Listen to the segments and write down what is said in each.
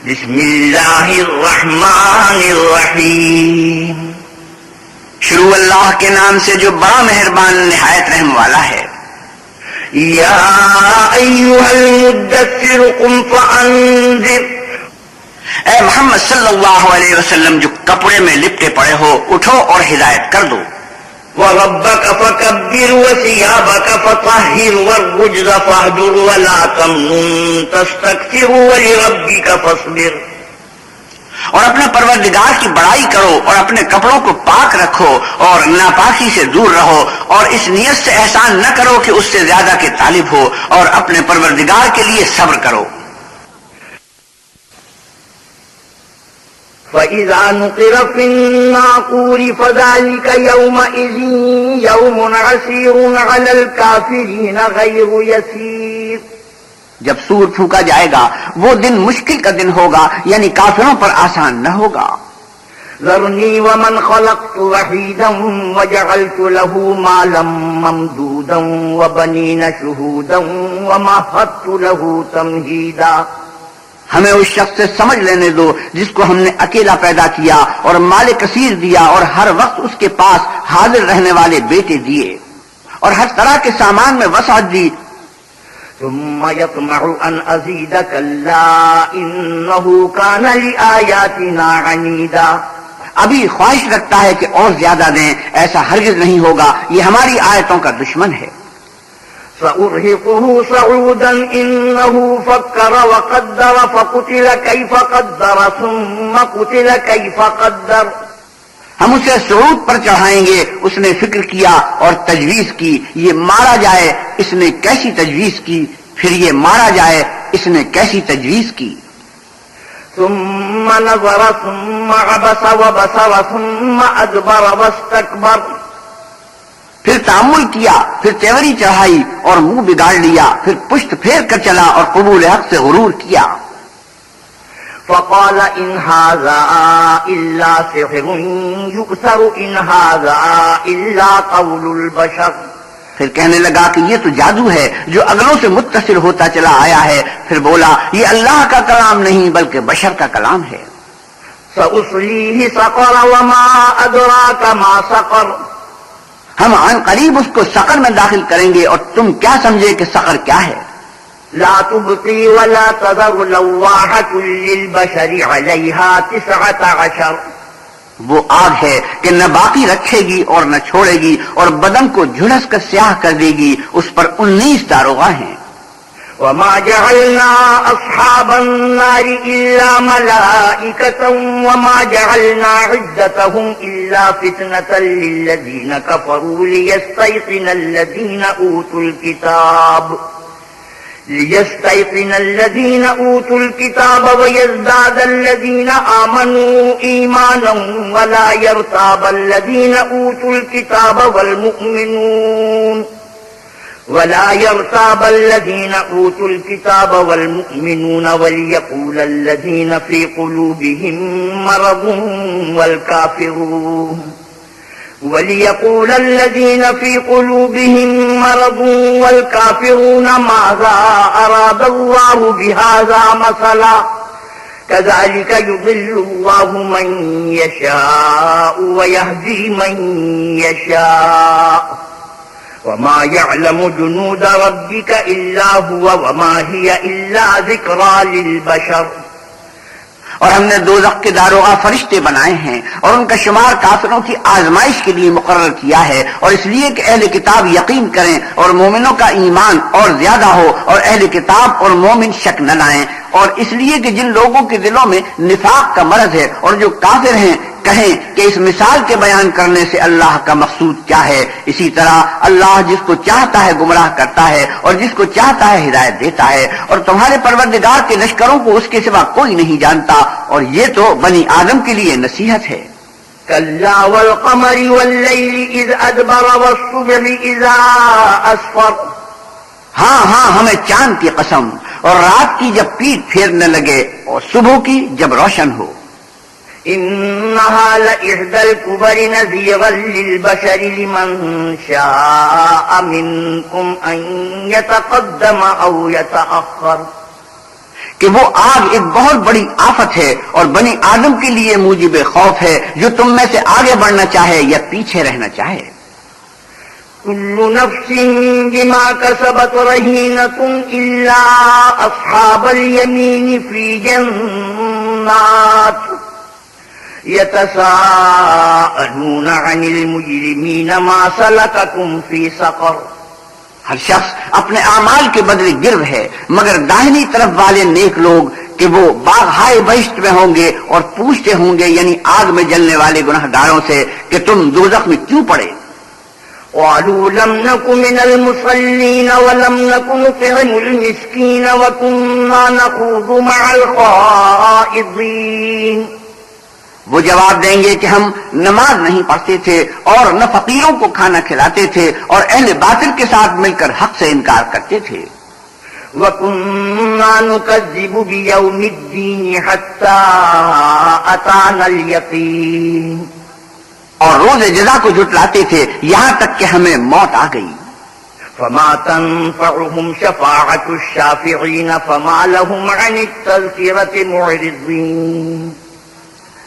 بسم اللہ الرحمن الرحیم، شروع اللہ کے نام سے جو بڑا مہربان نہایت رحم والا ہے۔ یا ایھا المدثر قم فانذر، اے محمد صلی اللہ علیہ وسلم جو کپڑے میں لپٹے پڑے ہو، اٹھو اور ہدایت کر دو۔ وَرَبَّكَ فَكَبِّرْ وَثِيَابَكَ فَطَهِّرْ وَالرُّجْزَ فَاهْجُرْ وَلَا تَمْنُن تَسْتَكْثِرْ وَلِرَبِّكَ فَاصْبِرْ، اور اپنے پروردگار کی بڑائی کرو اور اپنے کپڑوں کو پاک رکھو اور ناپاکی سے دور رہو، اور اس نیت سے احسان نہ کرو کہ اس سے زیادہ کے طالب ہو، اور اپنے پروردگار کے لیے صبر کرو۔ فَإِذَا نُقِرَ فِي النَّاقُورِ فَذَلِكَ يَوْمَئِذٍ يَوْمٌ عَسِيرٌ عَلَى الْكَافِرِينَ غَيْرُ يَسِيرٌ، جب سور پھونکا جائے گا وہ دن مشکل کا دن ہوگا، یعنی کافروں پر آسان نہ ہوگا۔ ذَرْنِي وَمَنْ خَلَقْتُ وَحِيدًا وَجَعَلْتُ لَهُ مَالًا مَمْدُودًا وَبَنِينَ شُهُودًا وَمَهَّدتُّ لَهُ تَمْهِيدًا، ہمیں اس شخص سے سمجھ لینے دو جس کو ہم نے اکیلا پیدا کیا اور مال کثیر دیا، اور ہر وقت اس کے پاس حاضر رہنے والے بیٹے دیے، اور ہر طرح کے سامان میں وسعت دی۔ ثم يطمع ان ازيد كلا انه كان لآياتنا عنيدا، ابھی خواہش رکھتا ہے کہ اور زیادہ دیں، ایسا ہرگز نہیں ہوگا، یہ ہماری آیتوں کا دشمن ہے۔ سأرهقه صعودا انه فكر وقدر فقتل كيف قدر ثم قتل كيف قدر، ہم اسے صعود پر چڑھائیں گے، اس نے فکر کیا اور تجویز کی، یہ مارا جائے، اس نے کیسی تجویز کی، پھر یہ مارا جائے، اس نے کیسی تجویز کی۔ ثم نظر ثم عبس وبصر ثم ادبر واستكبر، پھر تأمل کیا، پھر تیوری چڑھائی اور منہ بگاڑ لیا، پھر پشت پھیر کر چلا اور قبول حق سے غرور کیا۔ فقال ان هذا الا سحر يؤثر ان هذا الا قول البشر، پھر کہنے لگا کہ یہ تو جادو ہے جو اگلوں سے متصل ہوتا چلا آیا ہے، پھر بولا یہ اللہ کا کلام نہیں بلکہ بشر کا کلام ہے۔ سأصليه سقر وما ادراك ما سقر، ہم عن قریب اس کو سقر میں داخل کریں گے، اور تم کیا سمجھے کہ سقر کیا ہے؟ لا تبقي ولا تذر لواحة للبشر عليها 19، وہ آگ ہے کہ نہ باقی رکھے گی اور نہ چھوڑے گی، اور بدن کو جھلس کر سیاہ کر دے گی، اس پر 19 داروغہ ہیں۔ وما جعلنا اصحاب النار الا ملائكة وما جعلنا عدتهم الا فتنة للذين كفروا ليستيقن الذين اوتوا الكتاب ويزداد الذين آمنوا ايمانا ولا يرتاب الذين اوتوا الكتاب والمؤمنون وليقول الذين في قلوبهم مرض والكافرون ماذا أراد الله بهذا مثلا كذلك يضل الله من يشاء ويهدي من يشاء وما يعلم جنود ربك إلا هو وما هي إلا ذكرى للبشر، اور ہم نے دوزخ کے داروغہ فرشتے بنائے ہیں، اور ان کا شمار کافروں کی آزمائش کے لیے مقرر کیا ہے، اور اس لیے کہ اہل کتاب یقین کریں اور مومنوں کا ایمان اور زیادہ ہو، اور اہل کتاب اور مومن شک نہ لائیں، اور اس لیے کہ جن لوگوں کے دلوں میں نفاق کا مرض ہے اور جو کافر ہیں کہیں کہ اس مثال کے بیان کرنے سے اللہ کا مقصود کیا ہے۔ اسی طرح اللہ جس کو چاہتا ہے گمراہ کرتا ہے اور جس کو چاہتا ہے ہدایت دیتا ہے، اور تمہارے پروردگار کے لشکروں کو اس کے سوا کوئی نہیں جانتا، اور یہ تو بنی آدم کے لیے نصیحت ہے۔ كلا والقمر والليل إذ أدبر والصبح إذا أسفر، ہاں ہمیں چاند کی قسم، اور رات کی جب پیٹ پھیرنے لگے، اور صبح کی جب روشن ہو۔ إنها لإحدى الكبر نذيرا للبشر لمن شاء منكم أن يتقدم أو يتأخر، کہ وہ آگ ایک بہت بڑی آفت ہے اور بنی آدم کے لیے موجب خوف ہے، جو تم میں سے آگے بڑھنا چاہے یا پیچھے رہنا چاہے۔ كل نفس بما كسبت رهينة إلا أصحاب اليمين في جنات يتساءلون عن المجرمين ما سلككم في سقر۔ ہر شخص اپنے اعمال کے بدلے گرو ہے، مگر داہنی طرف والے نیک لوگ کہ وہ باغ ہائے بہشت میں ہوں گے اور پوچھتے ہوں گے یعنی آگ میں جلنے والے گناہگاروں سے کہ تم دوزخ میں کیوں پڑے۔ قالوا لم نك من المصلين ولم نك نطعم المسكين وكنا نخوض مع الخائضين۔ وہ جواب دیں گے کہ ہم نماز نہیں پڑھتے تھے اور نہ فقیروں کو کھانا کھلاتے تھے اور اہل باطل کے ساتھ مل کر حق سے انکار کرتے تھے۔ وَكُنَّا نُكَذِّبُ بِيَوْمِ الدِّينِ حَتَّى أَتَانَا الْيَقِينُ۔ اور روز جزا کو جھٹلاتے تھے یہاں تک کہ ہمیں موت آ گئی۔ فَمَا تَنفَعُهُمْ شَفَاعَةُ الشَّافِعِينَ فَمَا لَهُمْ عَنِ التَّذْكِرَةِ مُعْرِضِينَ۔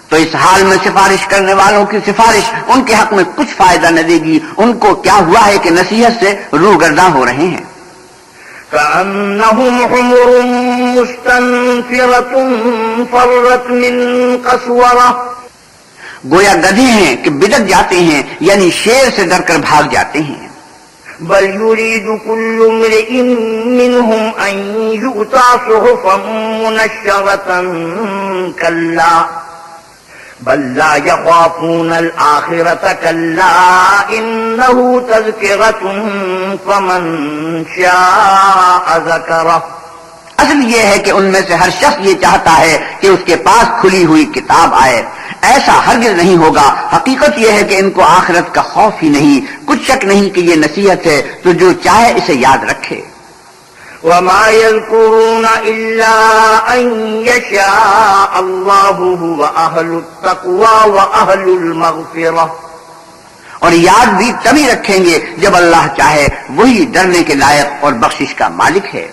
تو اس حال میں سفارش کرنے والوں کی سفارش ان کے حق میں کچھ فائدہ نہ دے گی، ان کو کیا ہوا ہے کہ نصیحت سے روگرداں ہو رہے ہیں۔ كأنهم حمر مستنفرة فرت من قسورة۔ گویا گدھے ہیں کہ بدک جاتے ہیں یعنی شیر سے ڈر کر بھاگ جاتے ہیں۔ بل يريد كل امرئ منهم أن يؤتى صحفا منشرة كلا بل لا يخافون الآخرة كلا إنه تذكرة فمن شاء ذكره۔ اصل یہ ہے کہ ان میں سے ہر شخص یہ چاہتا ہے کہ اس کے پاس کھلی ہوئی کتاب آئے، ایسا ہرگز نہیں ہوگا۔ حقیقت یہ ہے کہ ان کو آخرت کا خوف ہی نہیں، کچھ شک نہیں کہ یہ نصیحت ہے، تو جو چاہے اسے یاد رکھے۔ وما يذكرون إلا أن يشاء الله هو أهل التقوى وأهل المغفرة۔ اور یاد بھی تبھی رکھیں گے جب اللہ چاہے، وہی ڈرنے کے لائق اور بخشش کا مالک ہے۔